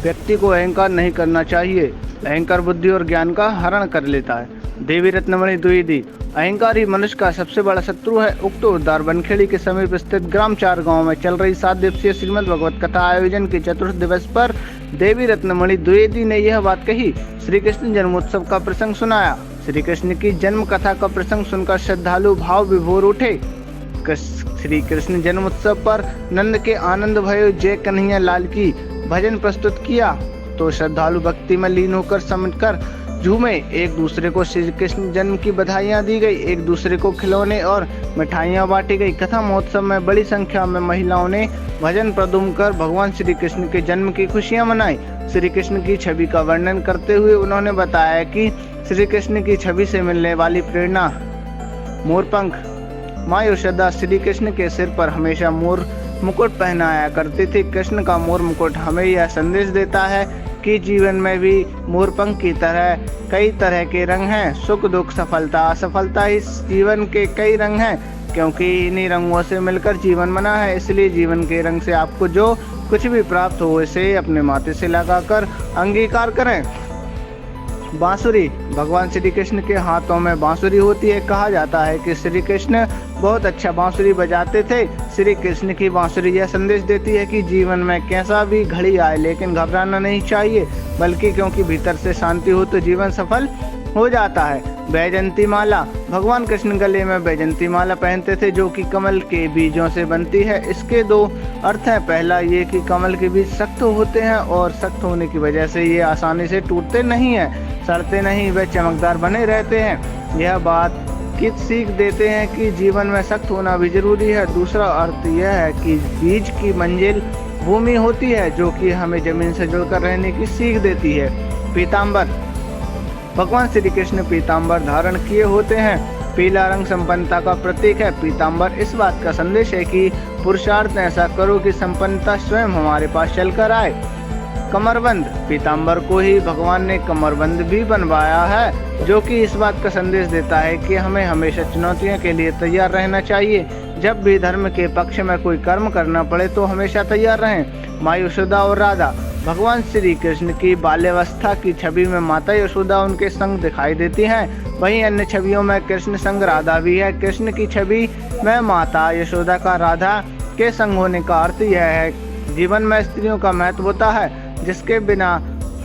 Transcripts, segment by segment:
व्यक्ति को अहंकार नहीं करना चाहिए। अहंकार बुद्धि और ज्ञान का हरण कर लेता है। देवी रत्नमणि द्विवेदी। अहंकार ही मनुष्य का सबसे बड़ा शत्रु है। उक्त उद्धार बनखेड़ी के समीप स्थित ग्राम 4 गांव में चल रही 7 दिवसीय श्रीमद् भगवत कथा आयोजन के चतुर्थ दिवस पर देवी रत्नमणि द्विवेदी ने यह बात कही। श्री कृष्ण जन्मोत्सव का प्रसंग सुनाया। श्री कृष्ण की जन्म कथा का प्रसंग सुनकर श्रद्धालु भाव विभोर उठे। श्री कृष्ण जन्मोत्सव पर नंद के आनंद भयो जय कन्हैया लाल की भजन प्रस्तुत किया तो श्रद्धालु भक्ति में लीन होकर समझकर झूमे। एक दूसरे को श्री कृष्ण जन्म की बधाइयां दी गई। एक दूसरे को खिलौने और मिठाइयां बांटी गई। कथा महोत्सव में बड़ी संख्या में महिलाओं ने भजन प्रदुम कर भगवान श्री कृष्ण के जन्म की खुशियां मनाई। श्री कृष्ण की छवि का वर्णन करते हुए उन्होंने बताया कि श्री कृष्ण की छवि से मिलने वाली प्रेरणा मोरपंख। माँ यशोदा श्री कृष्ण के सिर पर हमेशा मोर मुकुट पहनाया करती थी। कृष्ण का मोर मुकुट हमें यह संदेश देता है कि जीवन में भी मोरपंख की तरह कई तरह के रंग हैं। सुख दुख सफलता असफलता इस जीवन के कई रंग हैं, क्योंकि इन्हीं रंगों से मिलकर जीवन बना है। इसलिए जीवन के रंग से आपको जो कुछ भी प्राप्त हो इसे अपने माथे से लगाकर अंगीकार करें। बांसुरी। भगवान श्री कृष्ण के हाथों में बांसुरी होती है। कहा जाता है कि श्री कृष्ण बहुत अच्छा बांसुरी बजाते थे। श्री कृष्ण की बांसुरी यह संदेश देती है कि जीवन में कैसा भी घड़ी आए लेकिन घबराना नहीं चाहिए, बल्कि क्योंकि भीतर से शांति हो तो जीवन सफल हो जाता है। बैजंती माला। भगवान कृष्ण गले में बैजंती माला पहनते थे जो कि कमल के बीजों से बनती है। इसके 2 अर्थ हैं। पहला ये कि कमल के बीज सख्त होते हैं और सख्त होने की वजह से ये आसानी से टूटते नहीं हैं, सड़ते नहीं, वे चमकदार बने रहते हैं। यह बात की सीख देते हैं कि जीवन में सख्त होना भी जरूरी है। दूसरा अर्थ यह है कि बीज की मंजिल भूमि होती है जो कि हमें जमीन से जुड़कर रहने की सीख देती है। पीताम्बर। भगवान श्री कृष्ण पीताम्बर धारण किए होते हैं। पीला रंग संपन्नता का प्रतीक है। पीताम्बर इस बात का संदेश है कि पुरुषार्थ ऐसा करो कि संपन्नता स्वयं हमारे पास चलकर आए। कमरबंद। पीताम्बर को ही भगवान ने कमरबंद भी बनवाया है, जो कि इस बात का संदेश देता है कि हमें हमेशा चुनौतियों के लिए तैयार रहना चाहिए। जब भी धर्म के पक्ष में कोई कर्म करना पड़े तो हमेशा तैयार रहें। माँ यशोदा और राधा। भगवान श्री कृष्ण की बाल्यावस्था की छवि में माता यशोदा उनके संग दिखाई देती हैं। वहीं अन्य छवियों में कृष्ण संग राधा भी है। कृष्ण की छवि में माता यशोदा का राधा के संग होने का अर्थ यह है जीवन में स्त्रियों का महत्व होता है, जिसके बिना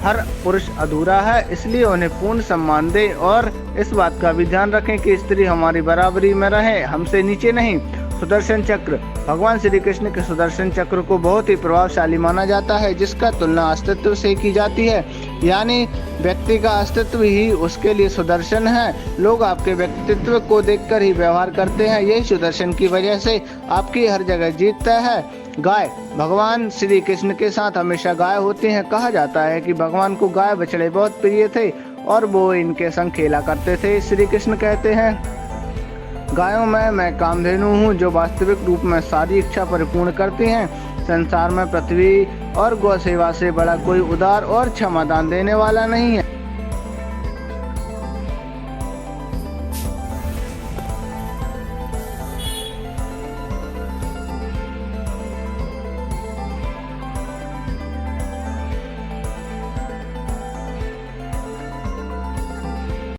हर पुरुष अधूरा है। इसलिए उन्हें पूर्ण सम्मान दें और इस बात का भी ध्यान रखें कि स्त्री हमारी बराबरी में रहे, हमसे नीचे नहीं। सुदर्शन चक्र। भगवान श्री कृष्ण के सुदर्शन चक्र को बहुत ही प्रभावशाली माना जाता है, जिसका तुलना अस्तित्व से की जाती है, यानी व्यक्ति का अस्तित्व ही उसके लिए सुदर्शन है। लोग आपके व्यक्तित्व को देखकर ही व्यवहार करते हैं। यही सुदर्शन की वजह से आपकी हर जगह जीतता है। गाय। भगवान श्री कृष्ण के साथ हमेशा गाय होती हैं। कहा जाता है कि भगवान को गाय बछड़े बहुत प्रिय थे और वो इनके संग खेला करते थे। श्री कृष्ण कहते हैं, गायों में मैं कामधेनु हूँ जो वास्तविक रूप में सारी इच्छा परिपूर्ण करती हैं। संसार में पृथ्वी और गौ सेवा से बड़ा कोई उदार और क्षमादान देने वाला नहीं है।